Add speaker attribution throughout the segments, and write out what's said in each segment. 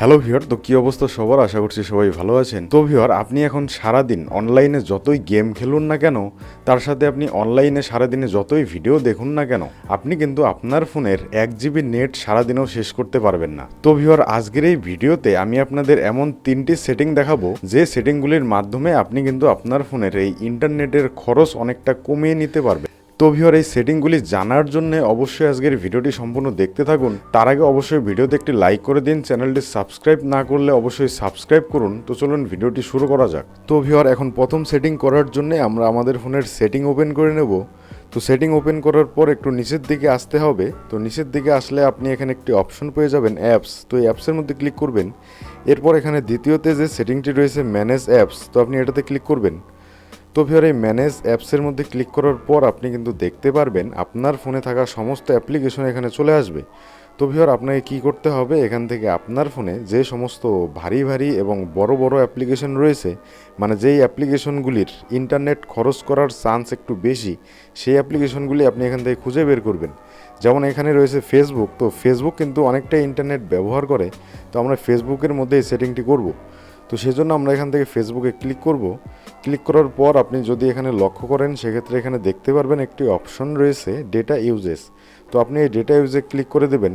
Speaker 1: Hello viewer, তো কি অবস্থা সবার? আশা করছি সবাই ভালো আছেন। তো ভিউয়ার, আপনি এখন সারাদিন অনলাইনে যতই গেম খেলুন না কেন, তার সাথে আপনি অনলাইনে সারাদিনে যতই ভিডিও দেখুন না কেন, আপনি কিন্তু আপনার ফোনের 1 GB নেট সারাদিনেও শেষ করতে পারবেন না। তো ভিউয়ার, আজকের এই ভিডিওতে আমি আপনাদের এমন 3টি সেটিং দেখাবো যে সেটিংগুলির মাধ্যমে আপনি কিন্তু আপনার ফোনের এই ইন্টারনেটের খরচ অনেকটা কমিয়ে নিতে পারবেন। তো ভিউয়ার, এই সেটিংগুলি জানার জন্য অবশ্যই আজকের ভিডিওটি সম্পূর্ণ দেখতে থাকুন। তার আগে অবশ্যই ভিডিওতে একটি লাইক করে দিন, চ্যানেলটি সাবস্ক্রাইব না করলে অবশ্যই সাবস্ক্রাইব করুন। তো চলুন ভিডিওটি শুরু করা যাক। তো ভিউয়ার, এখন প্রথম সেটিং করার জন্য আমরা আমাদের ফোনের সেটিং ওপেন করে নেব। তো সেটিং ওপেন করার পর একটু নিচের দিকে আসতে হবে। তো নিচের দিকে আসলে আপনি এখানে একটি অপশন পেয়ে যাবেন অ্যাপস। তো এই অ্যাপসের মধ্যে ক্লিক করবেন। এরপর এখানে দ্বিতীয়তে যে সেটিংটি রয়েছে ম্যানেজ অ্যাপস, তো আপনি এটাতে ক্লিক করবেন। তো ভিউয়ার, এই ম্যানেজ অ্যাপসের মধ্যে ক্লিক করার পর আপনি কিন্তু দেখতে পারবেন আপনার ফোনে থাকা সমস্ত অ্যাপ্লিকেশন এখানে চলে আসবে। তো ভিউয়ার, আপনাকে কী করতে হবে, এখান থেকে আপনার ফোনে যে সমস্ত ভারী ভারী এবং বড় বড় অ্যাপ্লিকেশন রয়েছে, মানে যেই অ্যাপ্লিকেশনগুলির ইন্টারনেট খরচ করার চান্স একটু বেশি, সেই অ্যাপ্লিকেশনগুলি আপনি এখান থেকে খুঁজে বের করবেন। যেমন এখানে রয়েছে ফেসবুক। তো ফেসবুক কিন্তু অনেকটাই ইন্টারনেট ব্যবহার করে। তো আমরা ফেসবুকের মধ্যে এই সেটিংটি করব। তো সেজন্য আমরা এখান থেকে ফেসবুকে ক্লিক করব। ক্লিক করার পর আপনি যদি এখানে লক্ষ্য করেন, সেক্ষেত্রে এখানে দেখতে পারবেন একটি অপশন রয়েছে ডেটা ইউজেস। তো আপনি এই ডেটা ইউজে ক্লিক করে দেবেন।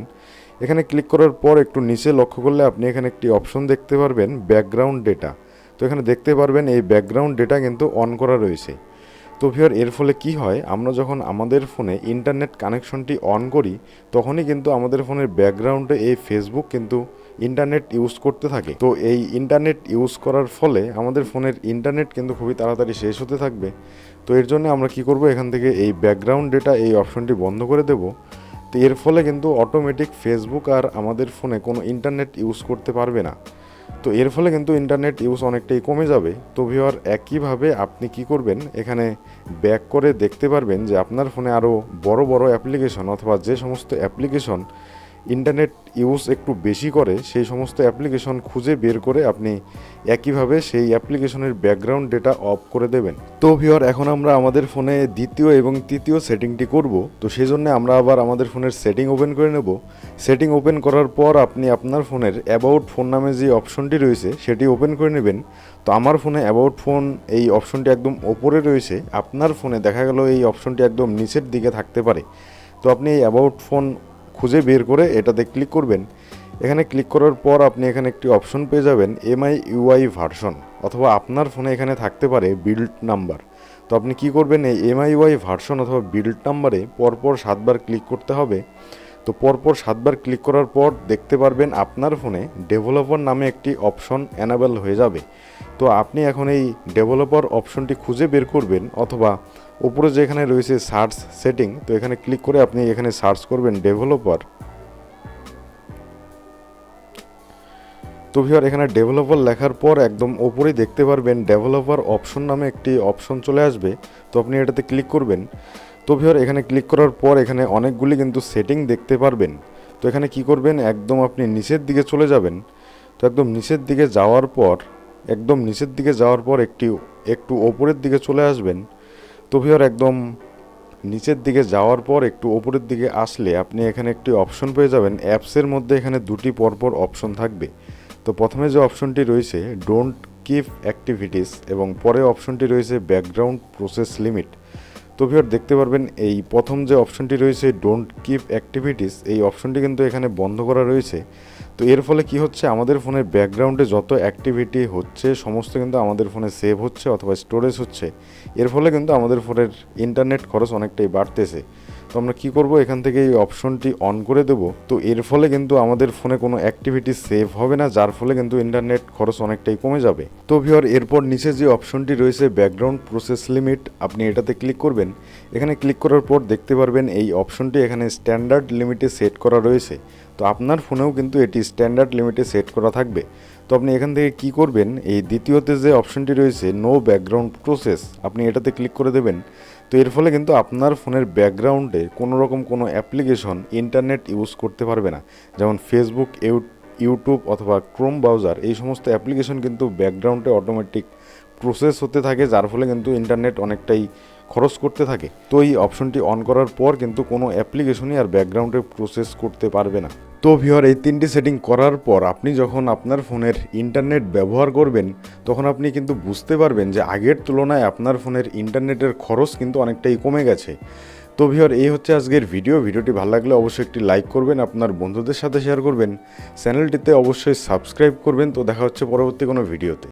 Speaker 1: এখানে ক্লিক করার পর একটু নিচে লক্ষ্য করলে আপনি এখানে একটি অপশন দেখতে পারবেন ব্যাকগ্রাউন্ড ডেটা। তো এখানে দেখতে পারবেন এই ব্যাকগ্রাউন্ড ডেটা কিন্তু অন করা রয়েছে। তো ভিউয়ার, এর ফলে কি হয়, আমরা যখন আমাদের ফোনে ইন্টারনেট কানেকশনটি অন করি, তখনই কিন্তু আমাদের ফোনের ব্যাকগ্রাউন্ডে এই ফেসবুক কিন্তু ইন্টারনেট ইউজ করতে থাকে। তো এই ইন্টারনেট ইউজ করার ফলে আমাদের ফোনের ইন্টারনেট কিন্তু খুবই তাড়াতাড়ি শেষ হতে থাকবে। তো এর জন্য আমরা কি করব, এখান থেকে এই ব্যাকগ্রাউন্ড ডেটা এই অপশনটি বন্ধ করে দেব। তো এর ফলে কিন্তু অটোমেটিক ফেসবুক আর আমাদের ফোনে কোনো ইন্টারনেট ইউজ করতে পারবে না। তো এর ফলে কিন্তু ইন্টারনেট ইউজ অনেকটাই কমে যাবে। তো ভিউয়ার, একইভাবে আপনি কি করবেন, এখানে ব্যাক করে দেখতে পারবেন যে আপনার ফোনে আরও বড় বড় অ্যাপ্লিকেশন অথবা যে সমস্ত অ্যাপ্লিকেশন ইন্টারনেট ইউজ একটু বেশি করে, সেই সমস্ত অ্যাপ্লিকেশন খুঁজে বের করে আপনি একইভাবে সেই অ্যাপ্লিকেশনের ব্যাকগ্রাউন্ড ডেটা অফ করে দেবেন। তো ভিউয়ার, এখন আমরা আমাদের ফোনে দ্বিতীয় এবং তৃতীয় সেটিংটি করব। তো সেই জন্য আমরা আবার আমাদের ফোনের সেটিং ওপেন করে নেব। সেটিং ওপেন করার পর আপনি আপনার ফোনের অ্যাবাউট ফোন নামে যে অপশনটি রয়েছে সেটি ওপেন করে নেবেন। তো আমার ফোনে অ্যাবাউট ফোন এই অপশনটি একদম ওপরে রয়েছে, আপনার ফোনে দেখা গেল এই অপশনটি একদম নিচের দিকে থাকতে পারে। তো আপনি এই অ্যাবাউট ফোন খুঁজে বের করে এটাতে ক্লিক করবেন। এখানে ক্লিক করার পর আপনি এখানে একটি অপশন পেয়ে যাবেন MIUI ভার্সন, অথবা আপনার ফোনে এখানে থাকতে পারে বিল্ড নাম্বার। তো আপনি কি করবেন, এই MIUI ভার্সন অথবা বিল্ড নাম্বারে পরপর 7বার ক্লিক করতে হবে। তো পরপর 7বার ক্লিক করার পর দেখতে পারবেন আপনার ফোনে ডেভেলপার নামে একটি অপশন এনাবেল হয়ে যাবে। তো আপনি এখন এই ডেভেলপার অপশনটি খুঁজে বের করবেন, অথবা উপরে যেখানে রয়েছে সার্চ সেটিং, তো এখানে ক্লিক করে আপনি এখানে সার্চ করবেন ডেভেলপার। তো ভিউয়ার, এখানে ডেভেলপার লেখার পর একদম ওপরেই দেখতে পারবেন ডেভেলপার অপশন নামে একটি অপশন চলে আসবে। তো আপনি এটাতে ক্লিক করবেন। তো ভিউয়ার, এখানে ক্লিক করার পর এখানে অনেকগুলি কিন্তু সেটিং দেখতে পারবেন। তো এখানে কি করবেন, একদম আপনি নিচের দিকে চলে যাবেন। তো একদম নিচের দিকে যাওয়ার পর একটু ওপরের দিকে চলে আসবেন। তো ভিউয়ার, একদম নিচের দিকে যাওয়ার পর একটু ওপরের দিকে আসলে আপনি এখানে একটি অপশন পেয়ে যাবেন অ্যাপসের মধ্যে। এখানে দুটি পরপর অপশন থাকবে। তো প্রথমে যে অপশনটি রয়েছে ডোন্ট কিপ অ্যাক্টিভিটিস, এবং পরে অপশনটি রয়েছে ব্যাকগ্রাউন্ড প্রসেস লিমিট। তো ভিউয়ার, দেখতে পারবেন এই প্রথম যে অপশনটি রয়েছে ডোন্ট কিপ অ্যাক্টিভিটিস, এই অপশনটি কিন্তু এখানে বন্ধ করা রয়েছে। তো এর ফলে কি হচ্ছে, আমাদের ফোনের ব্যাকগ্রাউন্ডে যত অ্যাক্টিভিটি হচ্ছে সমস্ত কিন্তু আমাদের ফোনে সেভ হচ্ছে অথবা স্টোরেজ হচ্ছে। এর ফলে কিন্তু আমাদের ফোনের ইন্টারনেট খরচ অনেকটাই বাড়তেছে। তো আমরা কি করব, এখান থেকে এই অপশনটি অন করে দেব। তো এর ফলে কিন্তু আমাদের ফোনে কোনো অ্যাক্টিভিটি সেভ হবে না, যার ফলে কিন্তু ইন্টারনেট খরচ অনেকটাই কমে যাবে। তো ভিউয়ার, এরপর নিচে যে অপশনটি রয়েছে ব্যাকগ্রাউন্ড প্রসেস লিমিট, আপনি এটাতে ক্লিক করবেন। এখানে ক্লিক করার পর দেখতে পারবেন এই অপশনটি এখানে স্ট্যান্ডার্ড লিমিটে সেট করা রয়েছে। তো আপনার ফোনেও কিন্তু এটি স্ট্যান্ডার্ড লিমিটে সেট করা থাকবে। তো আপনি এখান থেকে কি করবেন, এই দ্বিতীয়তে যে অপশনটি রয়েছে নো ব্যাকগ্রাউন্ড প্রসেস, আপনি এটাতে ক্লিক করে দেবেন। তো এর ফলে কিন্তু আপনার ফোনের ব্যাকগ্রাউন্ডে কোনো রকম কোনো অ্যাপ্লিকেশন ইন্টারনেট ইউজ করতে পারবে না। যেমন ফেসবুক, ইউটিউব অথবা ক্রোম ব্রাউজার, এই সমস্ত অ্যাপ্লিকেশন কিন্তু ব্যাকগ্রাউন্ডে অটোমেটিক প্রসেস হতে থাকে, যার ফলে কিন্তু ইন্টারনেট অনেকটাই খরচ করতে থাকে। তো এই অপশনটি অন করার পর কিন্তু কোনো অ্যাপ্লিকেশনই আর ব্যাকগ্রাউন্ডে প্রসেস করতে পারবে না। তো ভিউয়ার, এই 3টি সেটিং করার পর আপনি যখন আপনার ফোনের ইন্টারনেট ব্যবহার করবেন তখন আপনি কিন্তু বুঝতে পারবেন যে আগের তুলনায় আপনার ফোনের ইন্টারনেটের খরচ কিন্তু অনেকটাই কমে গেছে। তো ভিউয়ার, এই হচ্ছে আজকের ভিডিওটি ভালো লাগলে অবশ্যই একটি লাইক করবেন, আপনার বন্ধুদের সাথে শেয়ার করবেন, চ্যানেলটিতে অবশ্যই সাবস্ক্রাইব করবেন। তো দেখা হচ্ছে পরবর্তী কোনো ভিডিওতে।